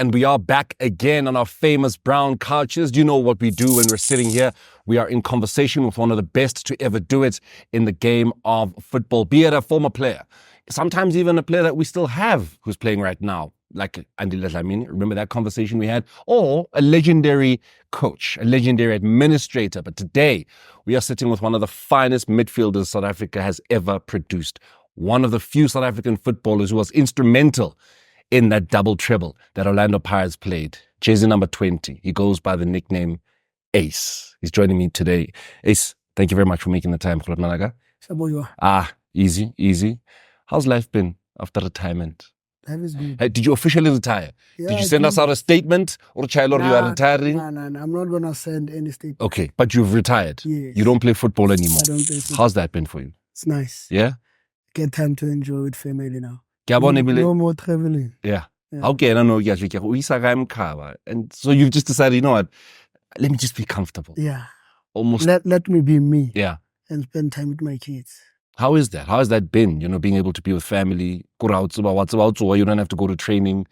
and we are back again on our famous brown couches. Do you know what we do when we're sitting here? We are in conversation with one of the best to ever do it in the game of football, be it a former player, sometimes even a player that we still have who's playing right now, like Andile Dlamini. Remember that conversation we had? Or a legendary coach, a legendary administrator. But today, we are sitting with one of the finest midfielders South Africa has ever produced. One of the few South African footballers who was instrumental in that double treble that Orlando Pirates played. Jersey number 20. He goes by the nickname Ace. He's joining me today. Ace, thank you very much for making the time. Easy. How's life been after retirement? Life is good. Hey, did you officially retire? Yeah, did you send us out a statement? Or you are retiring? No. I'm not going to send any statement. Okay, but you've retired. Yes. You don't play football anymore. I don't play football. How's that been for you? It's nice. Yeah? Get time to enjoy with family now. No more traveling. Yeah. Okay, I know. And so you've just decided, you know what? Let me just be comfortable. Yeah. Almost. Let me be me. Yeah. And spend time with my kids. How is that? How has that been? You know, being able to be with family. You don't have to go to training.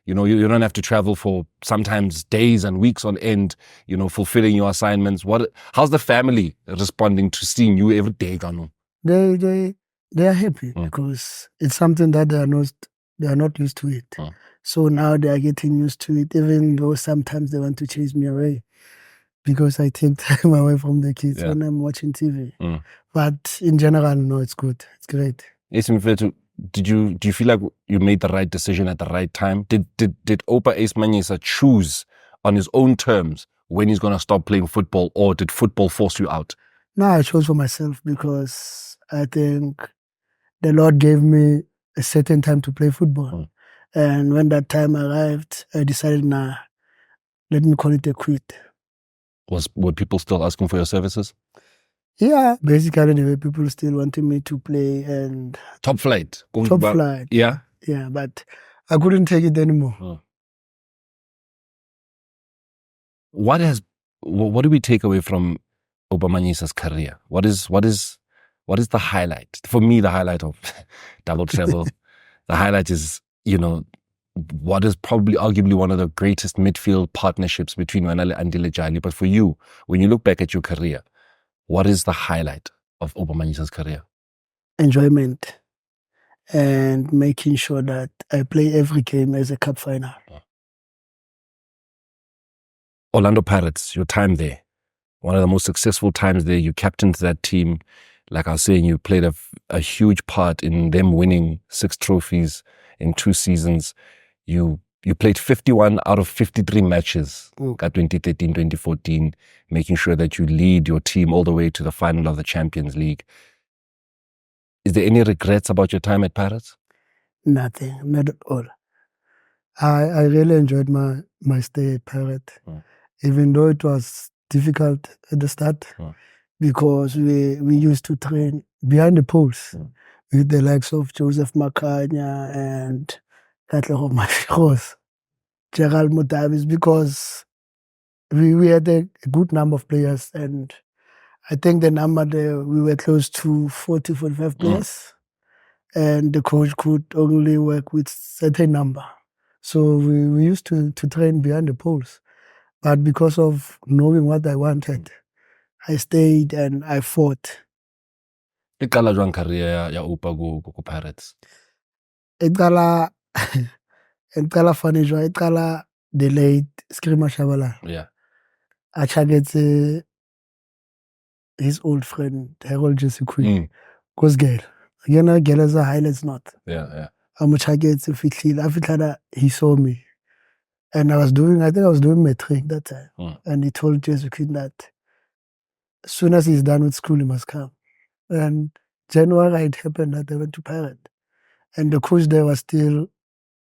You know, you don't have to travel for sometimes days and weeks on end, you know, fulfilling your assignments. How's the family responding to seeing you every day, Gano? They are happy because it's something that they are not used to it. So now they are getting used to it, even though sometimes they want to chase me away because I take time away from the kids when I'm watching TV. But in general, no, it's good. It's great. Do you feel like you made the right decision at the right time? Did Oupa Ace Manyisa choose on his own terms when he's going to stop playing football, or did football force you out? No, I chose for myself because I think the Lord gave me a certain time to play football. And when that time arrived, I decided, let me call it a quit. Were people still asking for your services? Yeah, basically anyway, people still wanted me to play and... Top flight? Yeah? Yeah, but I couldn't take it anymore. What do we take away from Oupa Manyisa's career? What is the highlight? For me, the highlight of double treble, the highlight is, you know, what is probably arguably one of the greatest midfield partnerships between Wanale and Andile. But for you, when you look back at your career, what is the highlight of Oupa Manyisa's career? Enjoyment and making sure that I play every game as a cup final. Orlando Pirates, your time there, one of the most successful times there. You captained that team. Like I was saying, you played a huge part in them winning 6 trophies in 2 seasons. You played 51 out of 53 matches at 2013, 2014, making sure that you lead your team all the way to the final of the Champions League. Is there any regrets about your time at Pirates? Nothing, not at all. I really enjoyed my stay at Pirates, even though it was difficult at the start because we used to train behind the poles with the likes of Joseph Makanya and Katleho Mashiros, Gerald Mudavis, because we had a good number of players, and I think the number there, we were close to 40, 45 players, and the coach could only work with certain number. So we used to train behind the poles. But because of knowing what I wanted, I stayed and I fought. Iqala jwang career ya Oupa go Pirates? Iqala funny jwang, iqala the late Skrima Shabalala. Yeah. I targeted his old friend, Harold Jesse Queen. Because girl. Again, girl as a highlights not. Yeah. I'm a target he saw me. And I think I was doing metric that time. And he told Jesse Queen that as soon as he's done with school, he must come. And January, it happened that they went to Pirate. And the coach there was still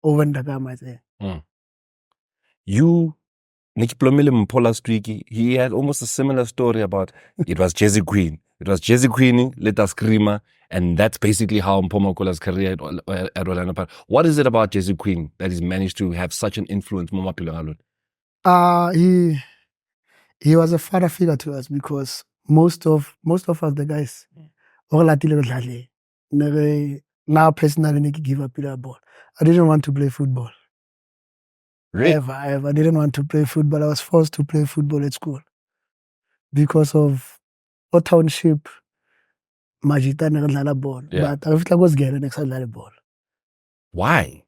Owen Dagama, I think. You, Nick Plomile Mpo last week, he had almost a similar story about it was Jesse Queen. It was Jesse Queen, let us screamer, and that's basically how Mpomokola's career at Orlando Pirates. What is it about Jesse Queen that he's managed to have such an influence? He was a father figure to us because most of us the guys, now personally give up the ball. I didn't want to play football. Really? Ever. I didn't want to play football. I was forced to play football at school because of our township. Majita nekadlala ball, Yeah. but I feel like was getting nekadlala ball. Why?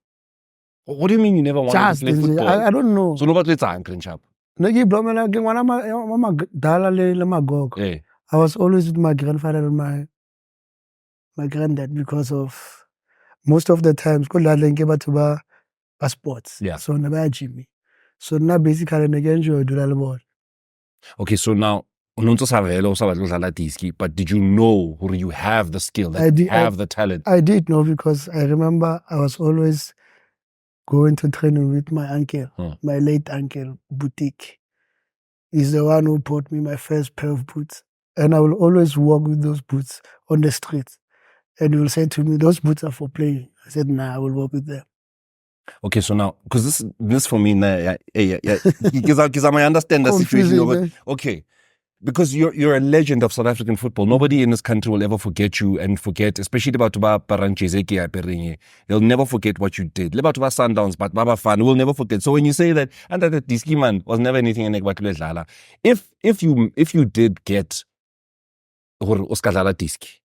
What do you mean you never wanted Just to play football? I don't know. So nobody etsang Crinchap. Ngiblomela ke ngwana ma dala le magogo. Yeah. I was always with my grandfather and my granddad because of most of the times ko dlala nke batho ba sports. Yeah. So na ba gym. So now basically ne ke enjoy dlala ball. Okay, so now but did you know who you have the skill, that the talent? I did know because I remember I was always going to training with my uncle, my late uncle, Boutique. He's the one who bought me my first pair of boots. And I will always walk with those boots on the streets. And he will say to me, those boots are for playing. I said, nah, I will walk with them. Okay, so now, because this for me, because I understand the situation. But, okay, because you're a legend of South African football. Nobody in this country will ever forget you and forget, especially about Paranchezeki. They'll never forget what you did. About Sundowns, but Bafana will never forget. So when you say that, and that Diski man was never anything in Ekbatulezala, if you did get Oscar Diski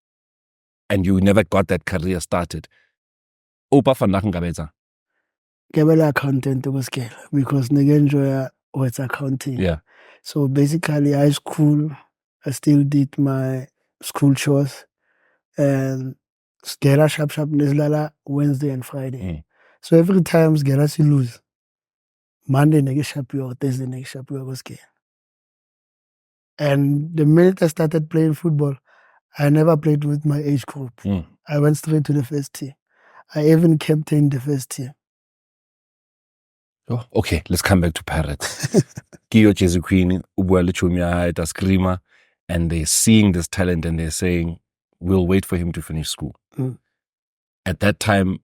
and you never got that career started, Oupa Ace Kebela accountant was because Negenjoya was accounting. Yeah. So basically, high school, I still did my school chores and Skera Sharp Nizlala Wednesday and Friday. So every time Skera si lose, Monday nege sharp or Thursday nege sharp was game. And the minute I started playing football, I never played with my age group. I went straight to the first team. I even captained the first team. Oh, okay, let's come back to Pirates. Kiyo Jesu Queen, Ubuale Chumia, the screamer, and they're seeing this talent and they're saying, we'll wait for him to finish school. At that time,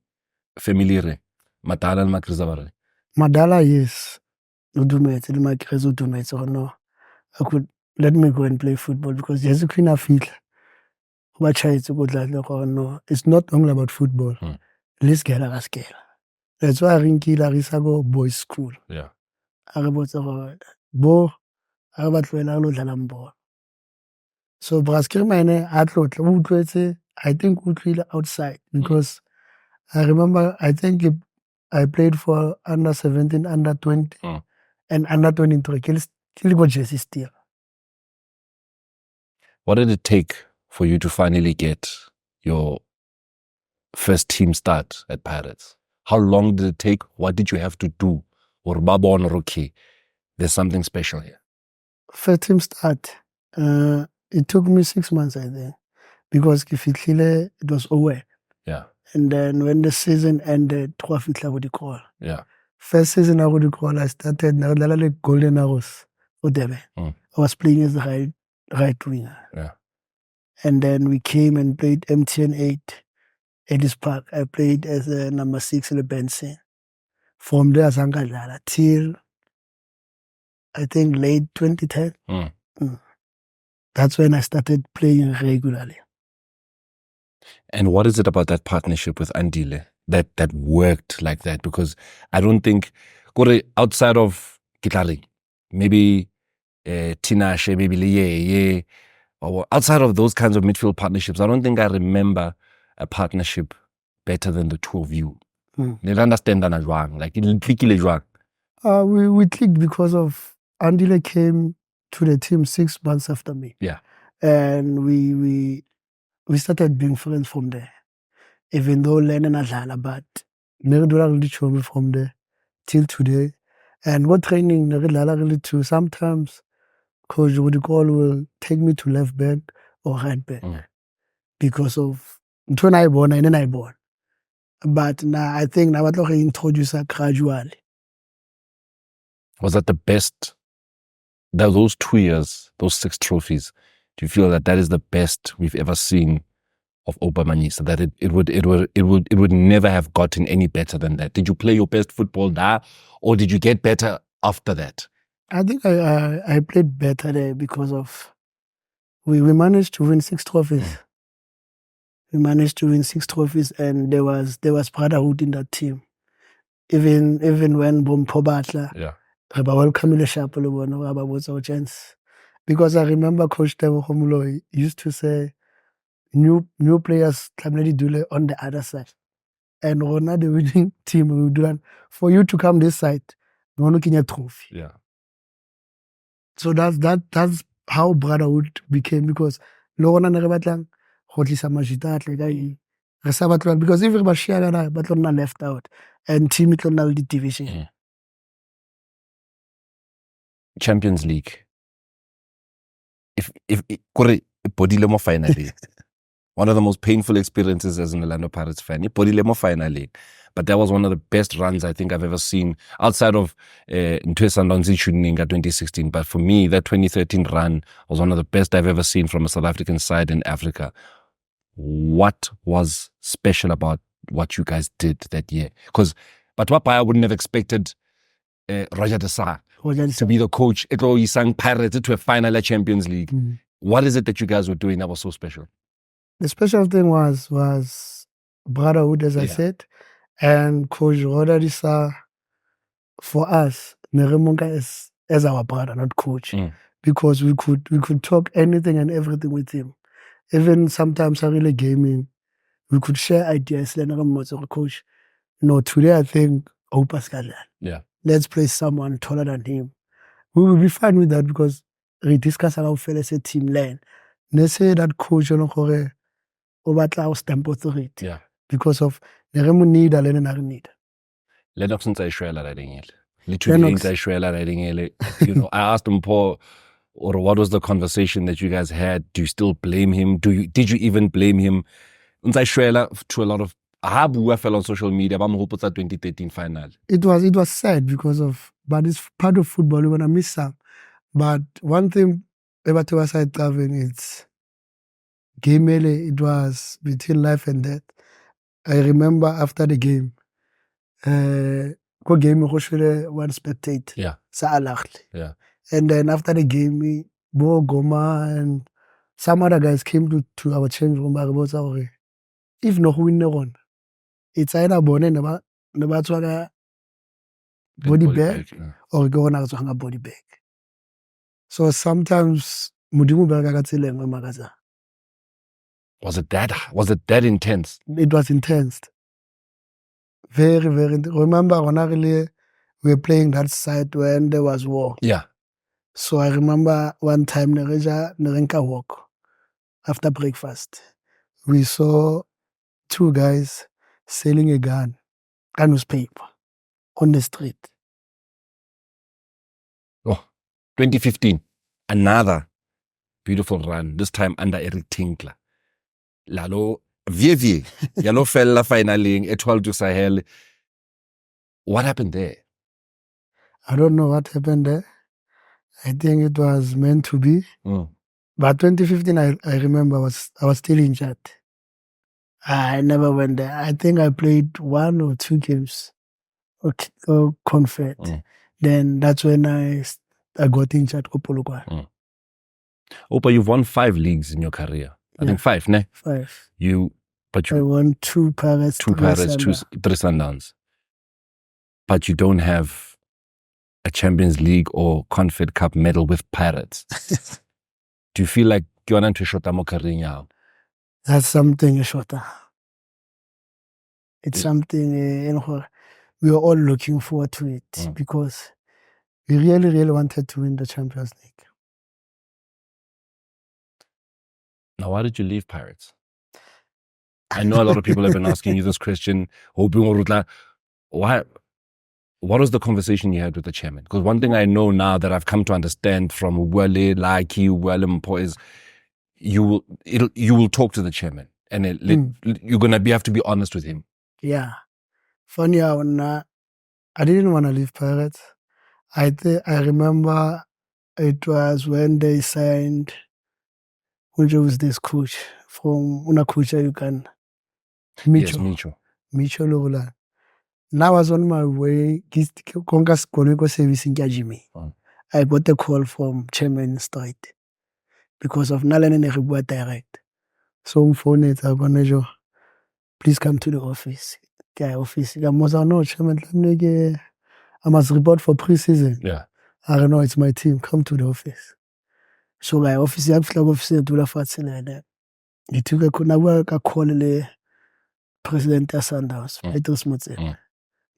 familiar, Madala and Makrizavare. Madala, yes. Udumete, the Makriz Udumete, or no. I could let me go and play football because Jesu Queen I feel. What try to go like or no. It's not only about football. Let's get a scale. That's why I rinki la risago boys school. Yeah. Bo so Braskir mine I think we outside because I remember I think I played for under 17, under 20 and under 23. Kill go Jesse still. What did it take for you to finally get your first team start at Pirates? How long did it take? What did you have to do? Or Babon Roki? There's something special here. First team start. It took me 6 months, I think, because it was over. Yeah. And then when the season ended, call. Yeah. First season I would call, I started like Golden Arrows for Debe. I was playing as the right winger. Yeah. And then we came and played MTN 8 Ellis Park. I played as a number 6 in the bench. From there, till I think late 2010. That's when I started playing regularly. And what is it about that partnership with Andile that worked like that? Because I don't think, outside of Kitari, maybe Tinashe, maybe Liye, or outside of those kinds of midfield partnerships, I don't think I remember a partnership better than the two of you. They understand that as wrong. Like, we clicked because of Andile came to the team 6 months after me. Yeah. And we started being friends from there. Even though Lennon Adlala, but Neredula really showed me from there till today. And what training Neredala really too. Sometimes Coach Woodicall will take me to left back or right back because of when I born and then I born. But now I think now I introduce her gradually. Was that the best? Those 2 years, those 6 trophies, do you feel that is the best we've ever seen of Oupa Manyisa? That it would never have gotten any better than that? Did you play your best football there, or did you get better after that? I think I played better there because of we managed to win 6 trophies. We managed to win 6 trophies, and there was brotherhood in that team. even when Bompho Batla, Yeah. re ba welcome sharp le bona ba botsa chance. Because I remember Coach Tebo Khomolo used to say, new players tlamehile dule on the other side. And rona the winning team we do that. For you to come this side, we want to win a trophy. Yeah. So that's how brotherhood became, because le rona ne re batlang go tlisa majita a tle ka eng. Re sa batlang, because if re ba share kana ba tlo nna left out and team e tlo nna le division. Champions League. If kore bodile mo finally. One of the most painful experiences as an Orlando Pirates fan. Bodile mo finally. But that was one of the best runs I think I've ever seen outside of Sundowns 2016. But for me, that 2013 run was one of the best I've ever seen from a South African side in Africa. What was special about what you guys did that year? Because I wouldn't have expected Roger de Sa to be the coach. He sang Pirates to a final at Champions League. What is it that you guys were doing that was so special? The special thing was brotherhood, as I said, and Coach Roger de Sa, for us, Neremunga as our brother, not coach, because we could talk anything and everything with him. Even sometimes I really gaming, we could share ideas. Coach, no, today I think Oupa Ace. Yeah. Let's play someone taller than him. We will be fine with that, because we discuss our fellows team lane. They say that coach over stamp authority. Yeah. Because of the need and need. Lennox and Ishwela writing it. Literally ain't Ishwela writing it. You know, I asked him, Paul, or what was the conversation that you guys had? Do you still blame him? Did you even blame him? And Ishwela, to a lot of I fell on social media, but I'm hoping that 2013 final. It was sad but it's part of football. We're gonna miss some. But one thing about our side traveling, it's game. It was between life and death. I remember after the game, game one spectate. Yeah. Yeah. And then after the game, Bo Goma and some other guys came to our change room. If no win the one, it's either bone never body bag or go on a body bag. So sometimes Mudimu Magaza. Was it that intense? It was intense. Very, very. Remember when we were playing that side when there was war. Yeah. So I remember one time Nerenka walk after breakfast. We saw two guys selling a gun newspaper on the street. Oh, 2015. Another beautiful run, this time under Eric Tinkler. Lalo Vievie, Yalo fella finaling, Etoile du Sahel. What happened there? I don't know what happened there. I think it was meant to be. But 2015, I remember I was still injured. I never went there. I think I played 1 or 2 games or confed. Then that's when I got injured. Oupa, you've won 5 leagues in your career. I think 5, ne? 5. I won 2 Pirates, 3 Sundowns. But you don't have a Champions League or Confed Cup medal with Pirates. Do you feel like you're not to shota mo career? That's something shota. It's something we are all looking forward to it, because we really, really wanted to win the Champions League. Now, why did you leave Pirates? I know a lot of people have been asking you this question. Why? What was the conversation you had with the chairman? Because one thing I know now that I've come to understand from Wale, Laki, Mpo is you will talk to the chairman, and you're gonna have to be honest with him. Yeah. Funny how I didn't want to leave Pirates. I remember it was when they signed, which was this coach from Unakucha Uganda. Micho. Micho Lola. Now I was on my way, service in Jimmy. I got a call from Chairman Street because of Nalan and Ribwa direct. So phone it, please come to the office. Guy office. I must report for pre-season. Yeah. I don't know, it's my team. Come to the office. So my office, I flag office to the fat like that. He took a call the president of Sundowns.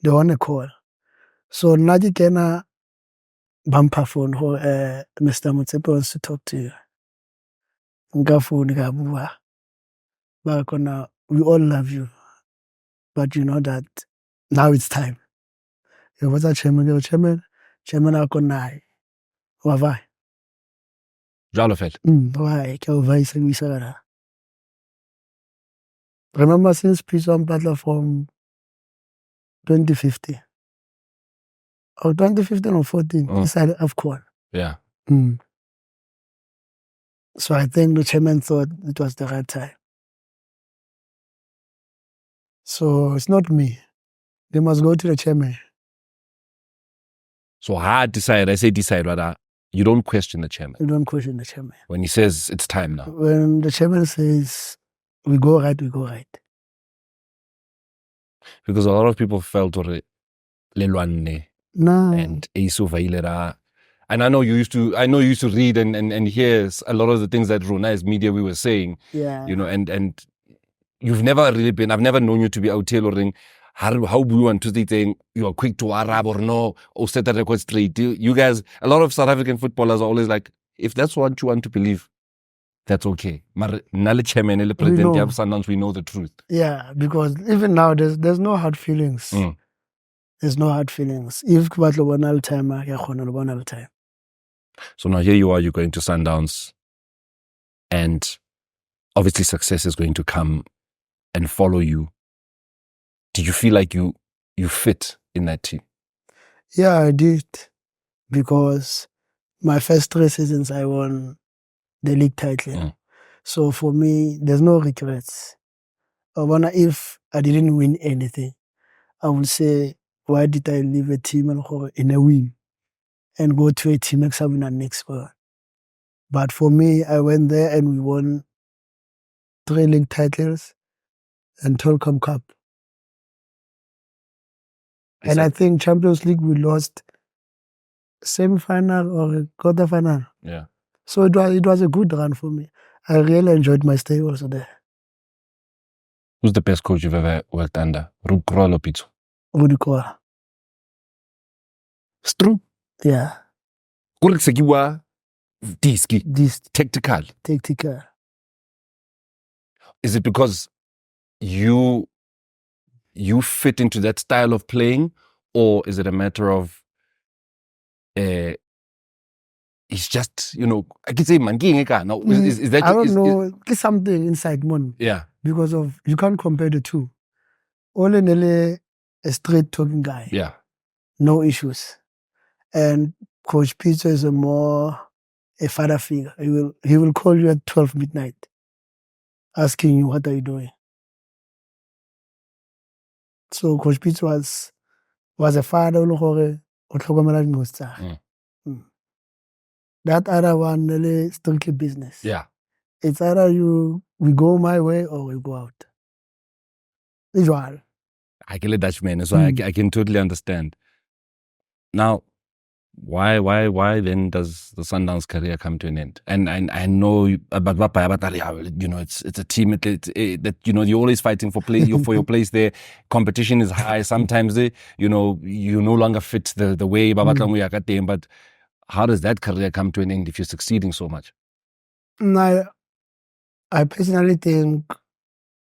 They want a call. So Naji Kena bumper phone Mr. Motsepe wants to talk to you. We all love you. But you know that now it's time. It was a chairman, Chairman Why? Jalofet. Why? Remember since Peace on Butler from 2015? Or 2015 or 14, inside of court. Yeah. So I think the chairman thought it was the right time. So it's not me. They must go to the chairman. So hard decide. I say decide, rather. You don't question the chairman. You don't question the chairman. When he says it's time now. When the chairman says we go right, we go right. Because a lot of people felt or Lelwane and Ace Manyisa. And I know you used to read and hear a lot of the things that Rona's media we were saying. Yeah. You know, and you've never really been, I've never known you to be out tailoring how we want to saying you are quick to Arab or no, or set the record straight. You guys, a lot of South African footballers are always like, if that's what you want to believe, that's okay. But chairman, the president of Sundowns, we know the truth. Yeah, because even now there's no hard feelings. There's no hard feelings. If time. So now here you are, you're going to Sundowns, and obviously success is going to come and follow you. Did you feel like you fit in that team? Yeah, I did. Because my first 3 seasons I won the league title. So for me, there's no regrets. If I didn't win anything, I would say, why did I leave a team in a win and go to a team next year? But for me, I went there and we won 3 league titles and Telkom Cup. And I think Champions League we lost semi-final or quarter-final. Yeah. So it was a good run for me. I really enjoyed my stay also there. Who's the best coach you've ever worked under? Rudy Krol or Pizzo? Rudy Krol. It's true. Yeah. Tactical. Is it because you fit into that style of playing, or is it a matter of it's just, I can say man now is that I don't know, there's something inside Mon. Yeah. Because of you can't compare the two. Ole a straight talking guy. Yeah. No issues. And Coach Peter is a father figure. He will call you at 12 midnight asking you what are you doing. So Coach Peter was a father That other one strictly business. Yeah. It's either we go my way or we go out. Visual. I can let Dutchman, so I can totally understand. Now, why then does the Sundowns career come to an end? And I know, it's a team that you're always fighting for your place there. Competition is high. Sometimes you no longer fit the way but how does that career come to an end if you're succeeding so much? I personally think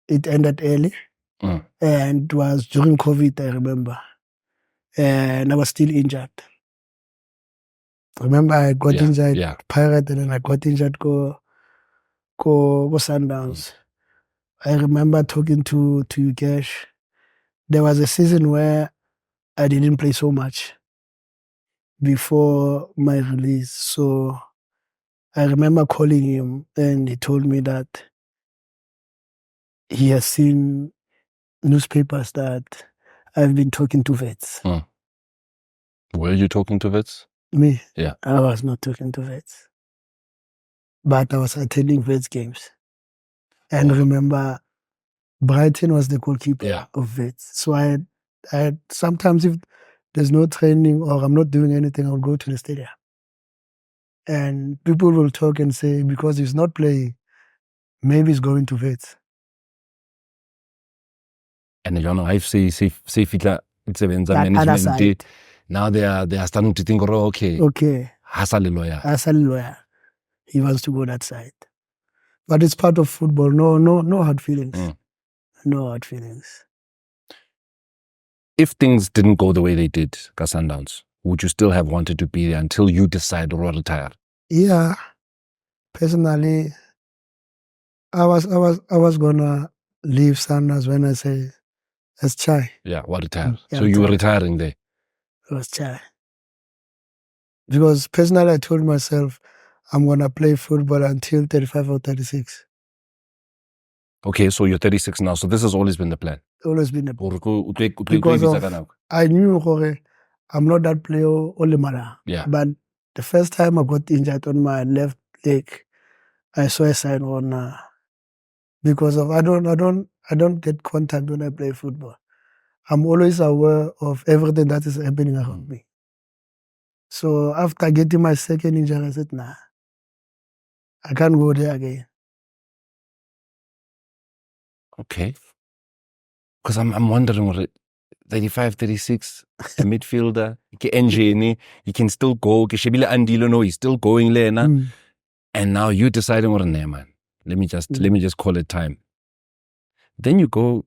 it ended early. And it was during COVID, I remember. And I was still injured. Remember, I got injured Pirate, and then I got injured go Sundowns. I remember talking to Yukesh. There was a season where I didn't play so much before my release. So I remember calling him, and he told me that he has seen newspapers that I've been talking to vets. Were you talking to vets? Me? Yeah. I was not talking to vets. But I was attending vets games. And remember, Brighton was the goalkeeper of Wits. So I had sometimes if there's no training or I'm not doing anything, I'll go to the stadium. And people will talk and say, because he's not playing, maybe he's going to Wits. And you know, I've seen Fitla That other side. Now they are starting to think, oh, okay. Hasali lawyer. He wants to go that side. But it's part of football. No hard feelings. No hard feelings. If things didn't go the way they did, Sundowns, would you still have wanted to be there until you decide to retire? Yeah. Personally, I was gonna leave Sundowns when I say let's try. Yeah, what retire? So you were retiring there? Let's try. Because personally I told myself I'm gonna play football until 35 or 36. Okay, so you're 36 now. So this has always been the plan. Always been the plan. Because I knew I'm not that player Olimala. Yeah. But the first time I got injured on my left leg, I saw a sign on because of I don't get contact when I play football. I'm always aware of everything that is happening around me. So after getting my second injury, I said, nah, I can't go there again. Okay. Because I'm wondering what 35, 36, a midfielder, he can still go. He's still going there. And now you deciding what man. Let me just call it time. Then you go.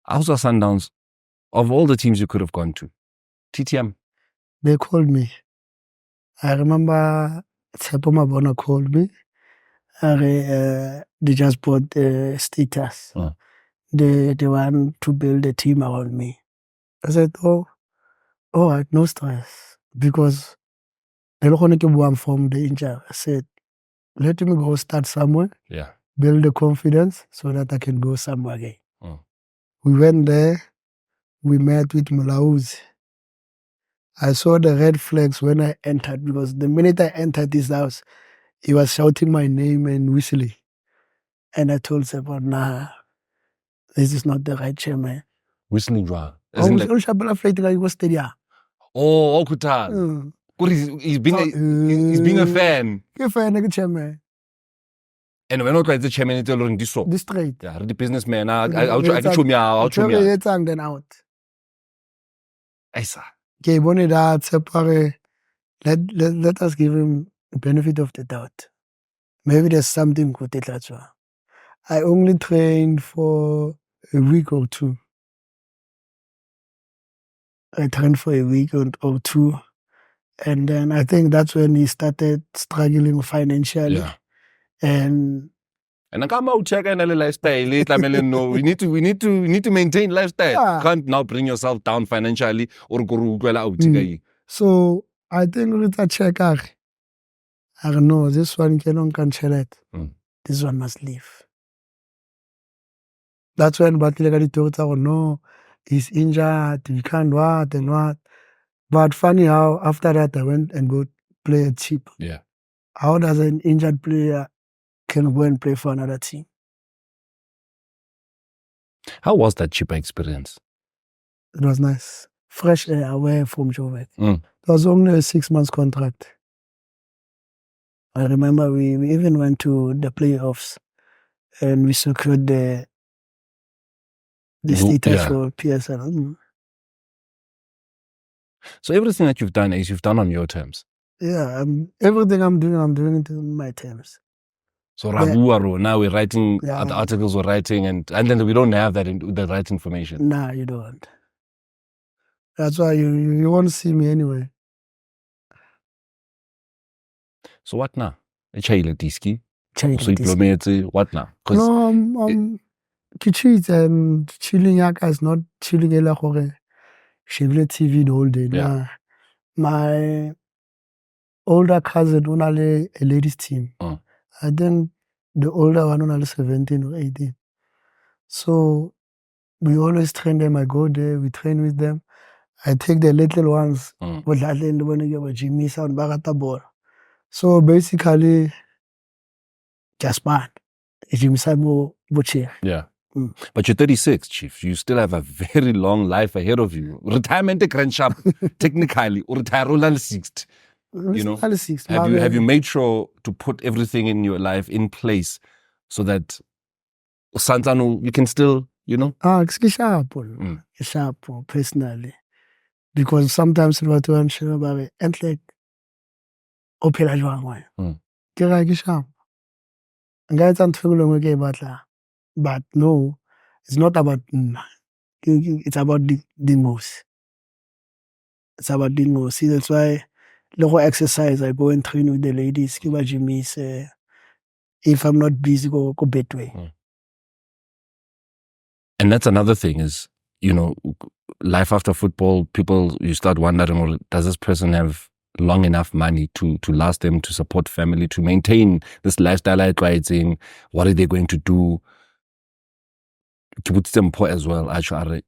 Also Sundowns, of all the teams you could have gone to, TTM. They called me. I remember Tshepo Mabona called me. They just bought the status. They want to build a team around me. I said, oh, all right, no stress. Because I'm from the injury. I said, let me go start somewhere. Yeah. Build the confidence so that I can go somewhere again. We went there. We met with Mulauzi. I saw the red flags when I entered because the minute I entered his house, he was shouting my name and whistling. And I told Sepa, nah, this is not the right chairman. Whistling draw. He was stadium. Oh, Okutan. He's being a fan. A fan of the chairman. And when I was the chairman, it's already this straight. Yeah, the businessman. I'll show me out. Then out. Esa. Okay, let us give him the benefit of the doubt. Maybe there's something good at that. I only trained for a week or two. I trained for a week or two. And then I think that's when he started struggling financially. Yeah. And I come out check and lifestyle. No, we need to maintain lifestyle. Yeah. You can't now bring yourself down financially or go out. So I think with a check, I know this one can share it. This one must leave. That's when Batlekadi told her, no, he's injured, we can't what and what. But funny how after that I went and go play a cheap. Yeah. How does an injured player can go and play for another team? How was that cheaper experience? It was nice. Fresh air away from Jovet. It was only a 6 months contract. I remember we even went to the playoffs and we secured the status for PSL. So everything that you've done you've done on your terms. Yeah, everything I'm doing it on my terms. So now we're writing the articles we're writing and then we don't have the right information. Nah, you don't. That's why you won't see me anyway. So what now? Diski. So what now? No, Kichit and chilling yaka is not chilling Chevrolet TV the whole day. Yeah. Nah. My older cousin only a ladies team. I think the older one only 17 or 18. So we always train them. I go there, we train with them. I take the little ones, so basically, just bad. Yeah. But you're 36, Chief. You still have a very long life ahead of you. Retirement grand sharp, technically, or retire 60. You know, have you made sure to put everything in your life in place so that Santano, you can still, you know? It's sharp, personally. Because sometimes what you want to about it, and like, ophela jwang wena. Ke ra ke sharp. Nka etsa ntho e nngwe ke e batlang. But no, it's not about it's about the most. It's about the most. See, that's why little exercise, I go and train with the ladies, give a gymies. If I'm not busy, go Betway. And that's another thing is, you know, life after football, people, you start wondering, well, does this person have long enough money to last them, to support family, to maintain this lifestyle writing? What are they going to do? As well, actually.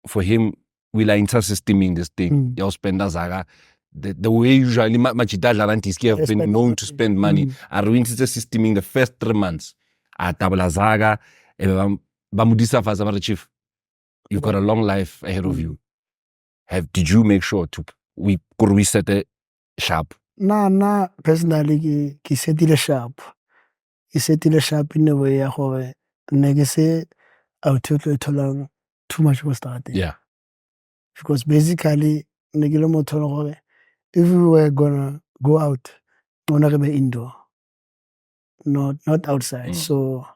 For him, we are inter-systeming this thing. Your spender zaga. The way usually Machita Jalantiski have been known to spend money, are we inter-systeming the first 3 months? At Tabla Zaga, Bamudisa Fazamara Chief, you've got a long life ahead of you. Did you make sure we set it sharp? Nah, personally, he set it sharp. He set it sharp in a way how negase I'll too much was starting. Yeah. Because basically, if we were gonna go out, we're not gonna be indoor. Not outside. So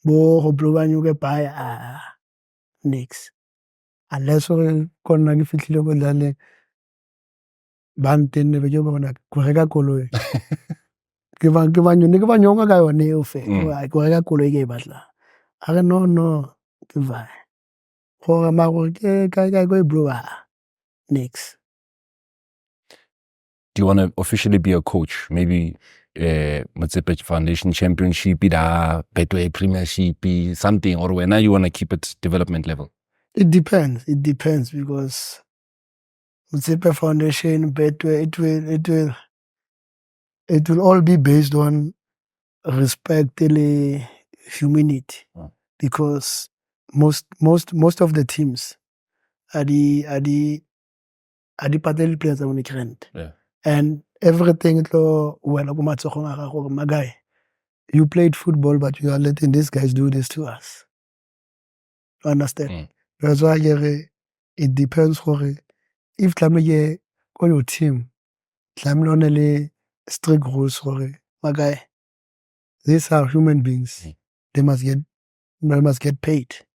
you get buy next. Unless we're gonna fit le bantene be jo bona go reka koloi. Ke ba nyonga ka yone o fe. Go reka koloi ke batla. I don't know ke va. Go ma go ke go bro next. Do you want to officially be a coach? Maybe Motsepe Foundation Championship, Betway Premiership, something, or when you want to keep it development level? It depends. It depends because Motsepe Foundation, Betway, it will all be based on respect and humanity. Because most of the teams are the pateli players on the grant. Yeah. And everything my guy, you played football, but you are letting these guys do this to us. You understand? That's why it depends if you on your team, only strict rules my guy. These are human beings. They must get paid.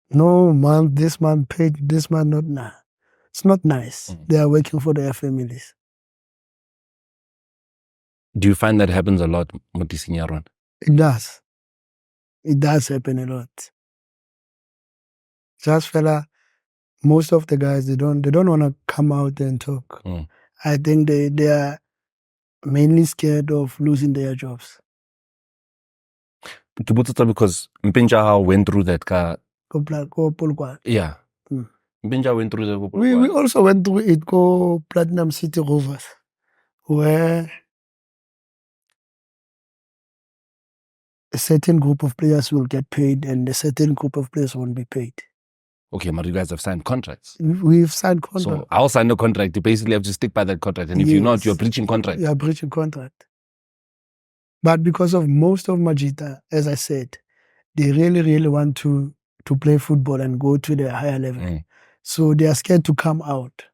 No month, this month paid, this month not. Nah. It's not nice. They are working for their families. Do you find that happens a lot, Mutisinyaron? It does. It does happen a lot. Just fella, most of the guys they don't want to come out and talk. I think they are mainly scared of losing their jobs. Because Mpinja went through that car. Yeah. Mpinja went through that. We also went through it, go Platinum City Rovers, where a certain group of players will get paid and a certain group of players won't be paid. Okay, but you guys have signed contracts. We've signed contracts. So I'll sign a contract. You basically have to stick by that contract. And if you're not, you're breaching contract. You're breaching contract. But because of most of Majita, as I said, they really, really want to play football and go to the higher level. So they are scared to come out.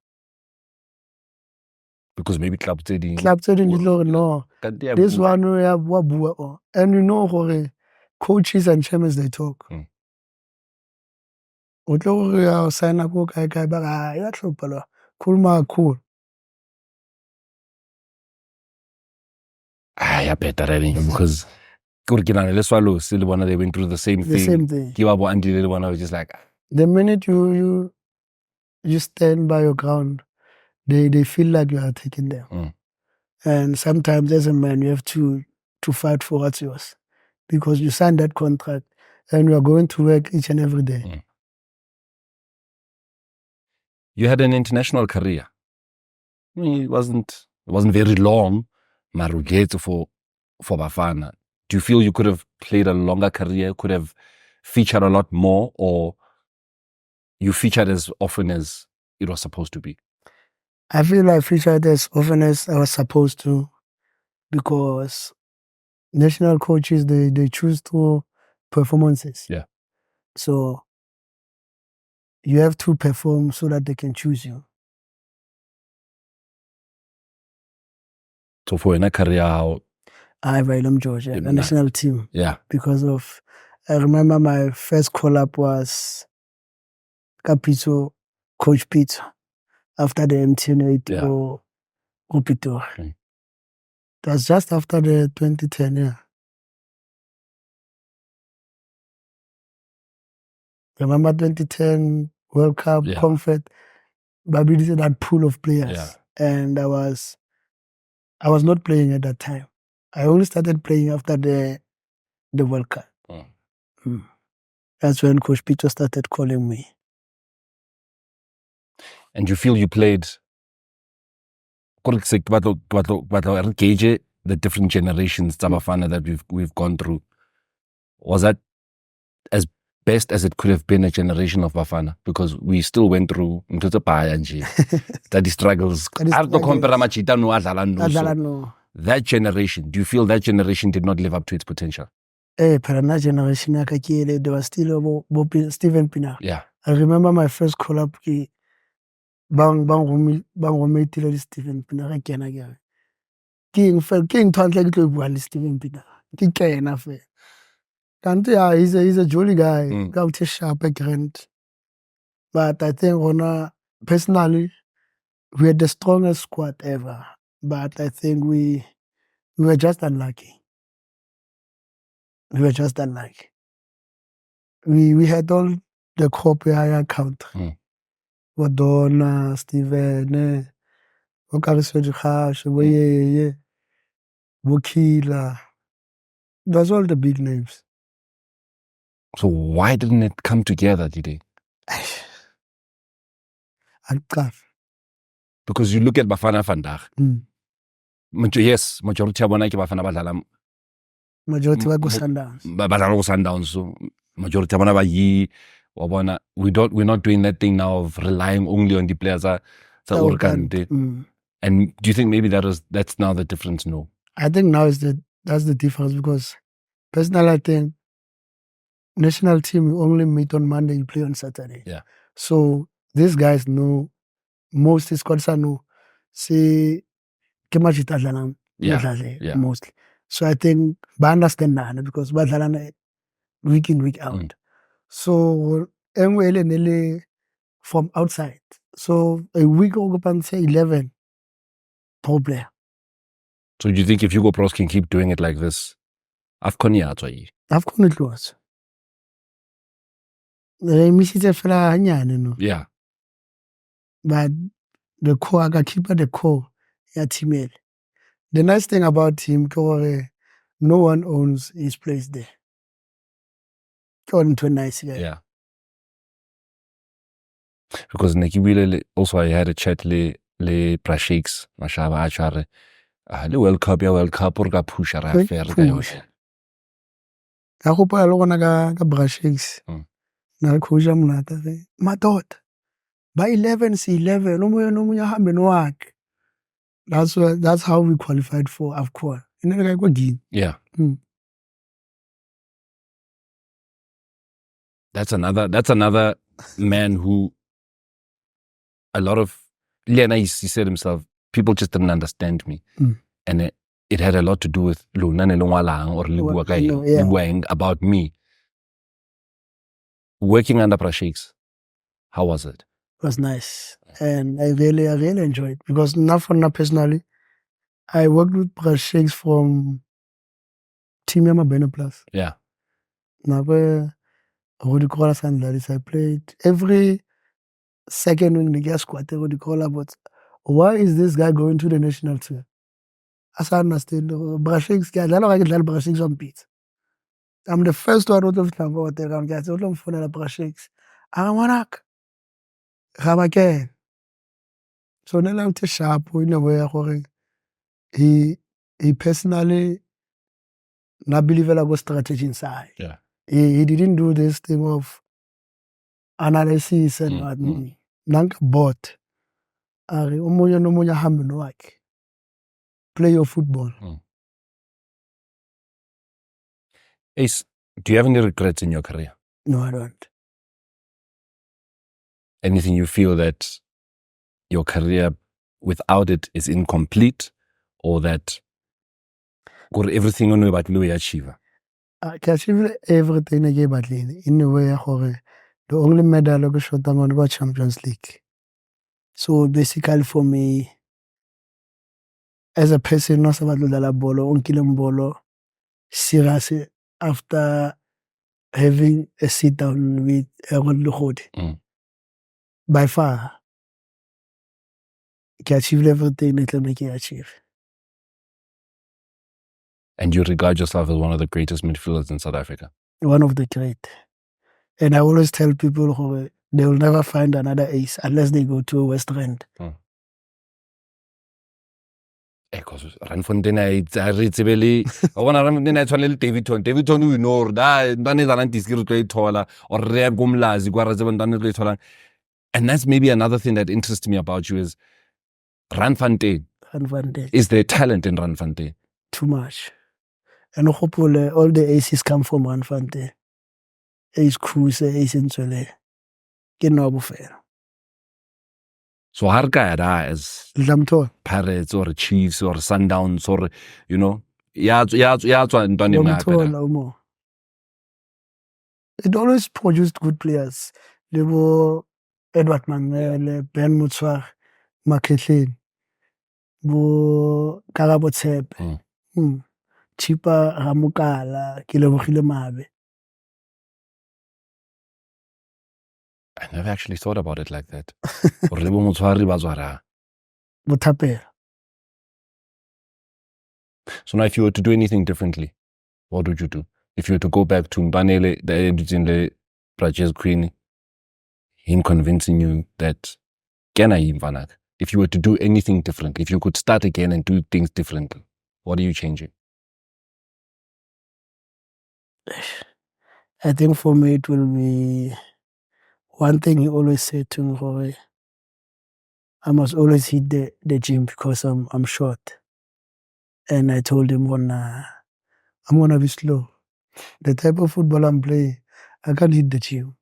Because maybe club trading. No. This one we have and you know coaches and chairmen they talk. Sign up cool. Yeah, better because still one they went through the same thing. Same thing. Was just like the minute you stand by your ground, they feel like you are taking them. And sometimes as a man you have to fight for what's yours. Because you signed that contract and you are going to work each and every day. You had an international career. I mean, it wasn't very long, Marugate for Bafana. Do you feel you could have played a longer career, could have featured a lot more, or you featured as often as it was supposed to be? I feel I featured as often as I was supposed to, because national coaches, they choose through performances. Yeah. So you have to perform so that they can choose you. So for a career, how? I Vailum Georgia, the national team. Yeah. Because of, I remember my first call-up was Capito, Coach Pito, after the MTN8 or Pito. Okay. It was just after the 2010, yeah. Remember 2010 World Cup, Comfort, Babi did that pool of players. Yeah. And I was not playing at that time. I only started playing after the World Cup. That's when Coach Pito started calling me. And you feel you played gauge the different generations Bafana that we've gone through. Was that as best as it could have been a generation of Bafana? Because we still went through that struggles. That generation, do you feel that generation did not live up to its potential? Generation there was still Steven Pina. Yeah. I remember my first call-up bang rometile le Steven Pina ga kena ke king thwantla ke tlo bua le Steven Pina ke kena fe kanti yeah, he's a jolly guy ka uthe sharp grand, but I think personally we had the strongest squad ever, but I think we were just unlucky. We had all the corporate country. Wadona, Steven, Okariswe Khash, Weye, Wokila. Those all the big names. So why didn't it come together, Didi? Because you look at Bafana vandag. Yes, majority of Bafana badlala. Majority wa go Sundowns. Badlala go Sundowns. So majority of we're not doing that thing now of relying only on the players and do you think maybe that's now the difference? No. I think now that's the difference, because personally I think national team you only meet on Monday, you play on Saturday. Yeah. So these guys know, most squads know, say mostly. So I think I understand that, because week in, week out. So from outside. So a week open say 11 pro player. So do you think if Hugo Bros can keep doing it like this, AFCON it was. Yeah. But the core, I keep the core, yeah, team. The nice thing about him, no one owns his place there. According to a nice guy. Yeah. Because Neki also I had a chat le Prashix, Mashaba Achare. Le World Cup or ga push ra fair ga yohle. I hope I lona ka Prashix. Na khoja monata fe. Matot. By 11 11 no mo ya hambe no wak. That's how we qualified for AFCON. Yeah. That's another man who a lot of Lena, he said himself, people just didn't understand me. And it had a lot to do with about me. Working under Prashix, how was it? It was nice. And I really enjoyed it, because not for now personally, I worked with Prashix from Team Yama Beno Plus. Yeah. Now where I played every second wing the gas squad but why is this guy going to the national team? As I understand, Prashix guy, I don't like Prashix on beat. I'm the first one out of Tango Terram guys, I don't phone Prashix. I want to so then I'm sharp in a way he personally na believe like strategy inside. Yeah. He didn't do this thing of analysis and what. Nanka bought. Omunye nomunye hambe nowakhe. Play your football. Ace, do you have any regrets in your career? No, I don't. Anything you feel that your career without it is incomplete, or that everything on about you achieve? I can achieve everything I gave in a way. The only medal I shot on was Champions League. So basically for me, as a person, not about the bolo, on bolo, seriously, after having a sit down with Aaron Luhodi. By far, I achieved everything that I can achieve. And you regard yourself as one of the greatest midfielders in South Africa? One of the great. And I always tell people they will never find another ace unless they go to West Rand. Because Randfontein I tsebele I want Randfontein I tshwana le Davidton you know da ntane tsa nang diski re tlo ithola or re go mlazi kwa re tsebe ntane re ithola. And that's maybe another thing that interests me about you is Randfontein. Is there talent in Randfontein? Too much. And hopefully all the aces come from Randfontein. Ace Cruise, Ace Ntswele. Ke no bofela. So har ka da as Pirates or Chiefs or Sundowns or you know ya tswa ntwane ngape. It always produced good players. There were Edward Manuel, Ben Mutswar, Makhetleng, bo Karabo Tshepe, Chipa Ramukala, Kilebogile Mabe. I never actually thought about it like that. Bo Mutswari ba tswara. Bothapela. So now if you were to do anything differently, what would you do? If you were to go back to Mbanele, the Edwin Brajes Queen, him convincing you that if you were to do anything different, if you could start again and do things differently, what are you changing? I think for me it will be one thing he always said to me, I must always hit the gym because I'm short. And I told him I'm gonna be slow. The type of football I'm playing, I can't hit the gym.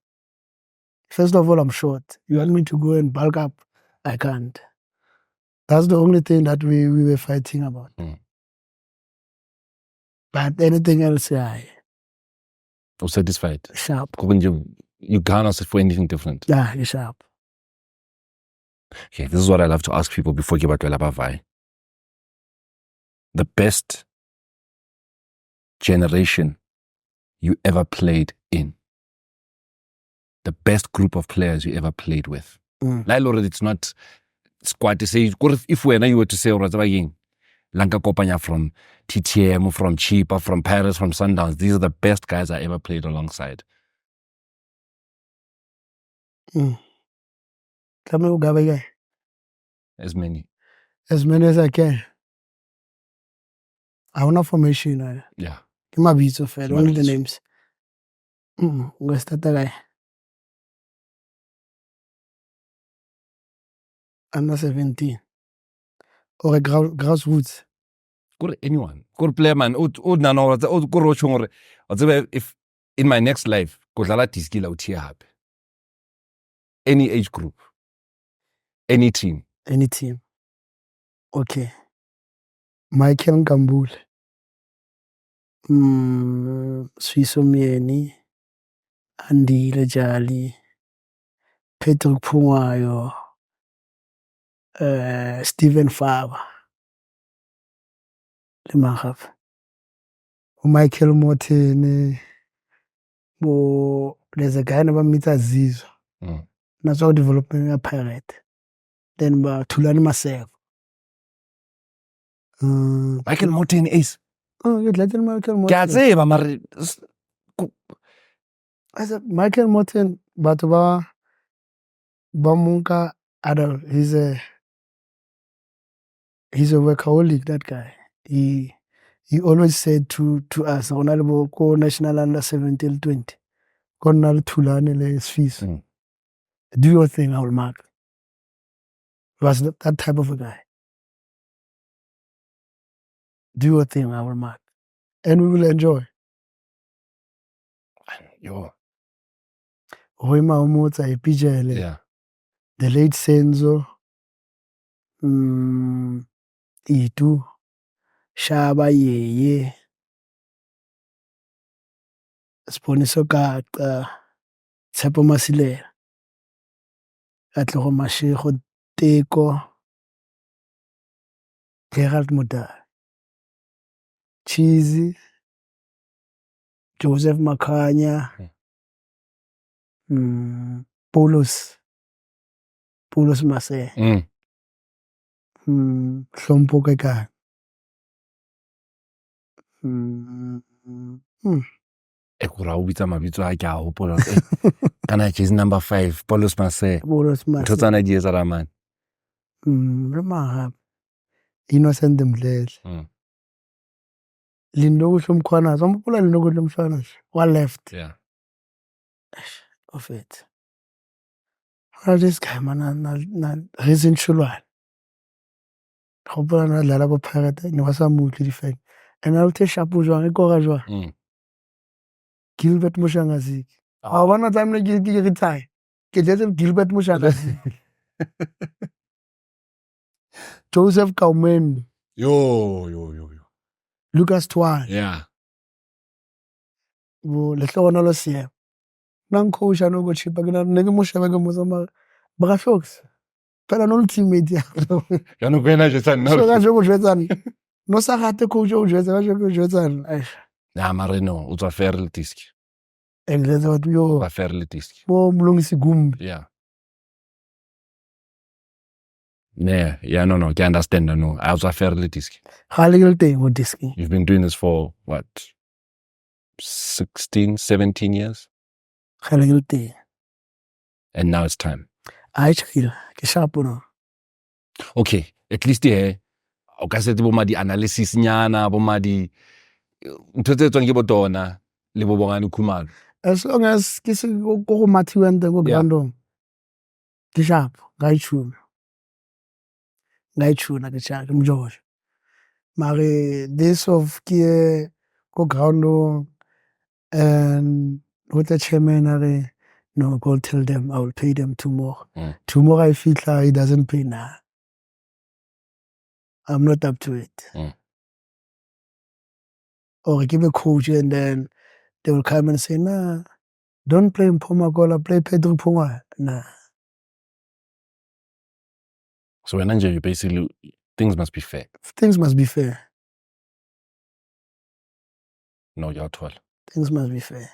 First of all, I'm short. You want me to go and bulk up? I can't. That's the only thing that we were fighting about. But anything else, I was satisfied. Sharp. You can't ask for anything different. Yeah, you're sharp. Okay, this is what I love to ask people before you get to the best generation you ever played in. The best group of players you ever played with. It's not squad to say if you were to say Lanka Kopanya from TTM, from Chipa, from Paris, from Sundowns, these are the best guys I ever played alongside. As many. As many as I can. I want a formation. Yeah. Give my beats of it. Only the names. Where's that guy? Under 17. Or a grassroots. Go anyone. Go player man. If in my next life, any age group, any team. Any team. Okay. Michael Nkambule. Swiso Mieni. Andy Lejali. Patrick Pungwayo. Stephen Faber. Michael Morton. There's a guy named Mita Zizo. That's how developing a pirate. Then Tulani myself. Michael Morton is. Oh, you'd let Michael Morton. I said Michael Morton, but Bamunka Adol, he's a workaholic, that guy. He he always said to us, go national under 17 20. Go national Tulane le fees. Do your thing, I will mark. He was that type of a guy. Do your thing, I will mark. And we will enjoy. Yo. Hoima Umotsa, Epijele. Yeah. The late Senzo. Itu. Shaba Yeye. Sponiso Kaka. Tsepo Masile. Atlego Mashego Teko. Gerald Muda. Cheesy. Joseph Makanya. Paulos Mase. Hlompo Kaka. Ekura o bitsa mabitso a ke a hopola. Kana jersey number 5, Paulos Mase. Ntho tsana di etsa man. Rema Innocent Mdlele. Lindo Hlomkhwana. Some people Lindo Hlomkhwana. One left. Yeah. Of it. This guy man na reason Shulwan. Hopola na dlala bo Pirate ne wa sa mutli defend. And I'll tell Shapu jwang e kora jwang. Gilbert Mushangazi. I want time to retire. Gilbert Mushangazi. Joseph Kaumen. Yo. Lucas Twan. Yeah. Bo le tlo bona lo sie. Nang coach ano go chipa ke na nenge mo sheba ke mo tsama. Ba shoks. Pela no teammate ya. Ya no kwena je tsana. So ga go jwetsana. No sa gate coach o jwetsa ga go jwetsana. Na mareno o tswa fair le disk. Engletsa batho yo. Ba fair le disk. Bo mlungisi gumbi. Yeah. Yeah, no, I understand, no. I was a fairly disk. You've been doing this for, what, 16, 17 years? And now it's time. Okay, at least here, o ka se bo ma di analysis nyana, bo ma di ntho tse tswang ke botona le bo bongane khumalo. As long as ke se go mathiwa nteng go grandong. Ke sharp, ga itshuna. Ke tshaka mjojo. Mare this of ke go ground and with the chairman are no go tell them I will pay them tomorrow. Tomorrow I feel like he doesn't pay now. I'm not up to it. Or give a coach and then they will come and say, nah, don't play Mpomagola, play Pedro Puma. Nah. So when you basically, things must be fair. Things must be fair. No, you're 12. Things must be fair.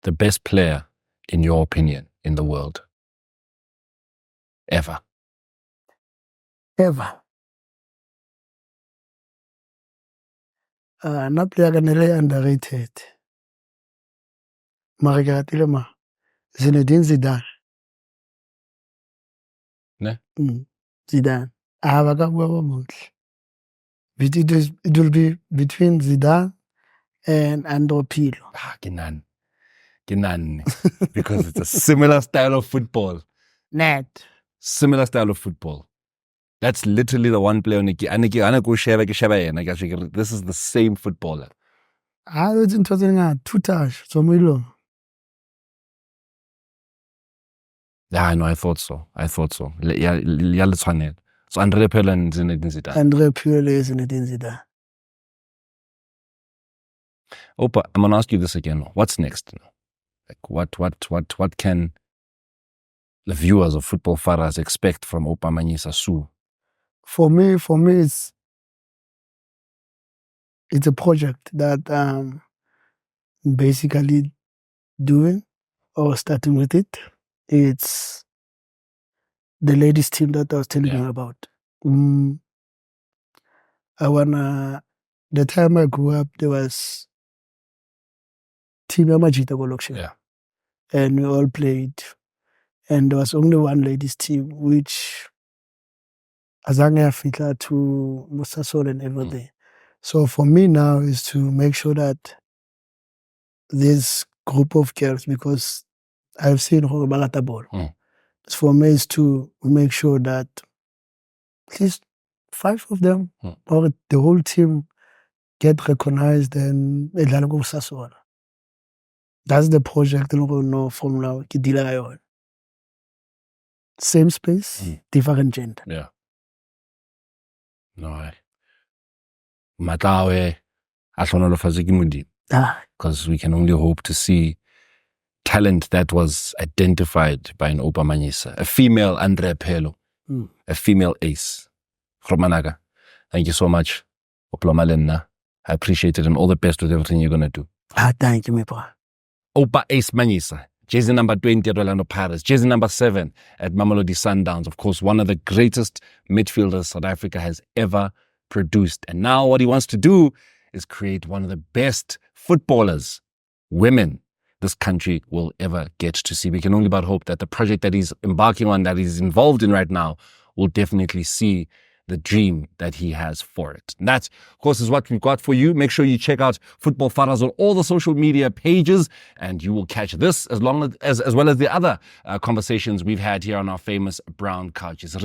The best player, in your opinion, in the world? Ever? Ever. Not player underrated. Marigatile ma. Zinedine Zidane. Ne? Zidane. It will be between Zidane and Andro Pirlo. Kenan. Because it's a similar style of football. Net. Similar style of football. That's literally the one player. This is the same footballer. It's interesting. Two touch. So yeah, I know. I thought so. So Andre Pirlo and Zinedine Zidane. Andre Pirlo and Zinedine Zidane. Oupa, I'm gonna ask you this again. What's next? Like what can the viewers of Football Faras expect from Oupa Manyisa Su? For me, it's a project that basically doing or starting with it. It's the ladies team that I was telling you about. The time I grew up, there was team Yamajita Goloksha. Yeah. And we all played. And there was only one ladies team, which azange yafika to Musasol and everything. So for me now is to make sure that this group of girls, because I've seen Balata ball. For me is to make sure that at least 5 of them or the whole team get recognized and edlala Musasol. That's the project no from now. Same space, different gender. Yeah. No. Matawe ahlonolofazeke Modimo. Because we can only hope to see talent that was identified by an Oupa Manyisa, a female Andre Pelo, a female ace. Romanaga, thank you so much. I appreciate it and all the best with everything you're going to do. Thank you, my boy. Oupa Ace Manyisa, jersey number 20 at Orlando Pirates, jersey number 7 at Mamelodi Sundowns. Of course, one of the greatest midfielders South Africa has ever produced. And now what he wants to do is create one of the best footballers, women, this country will ever get to see. We can only but hope that the project that he's embarking on, that he's involved in right now, will definitely see the dream that he has for it. And that, of course, is what we've got for you. Make sure you check out Football Faras on all the social media pages, and you will catch this as well as the other conversations we've had here on our famous brown couches.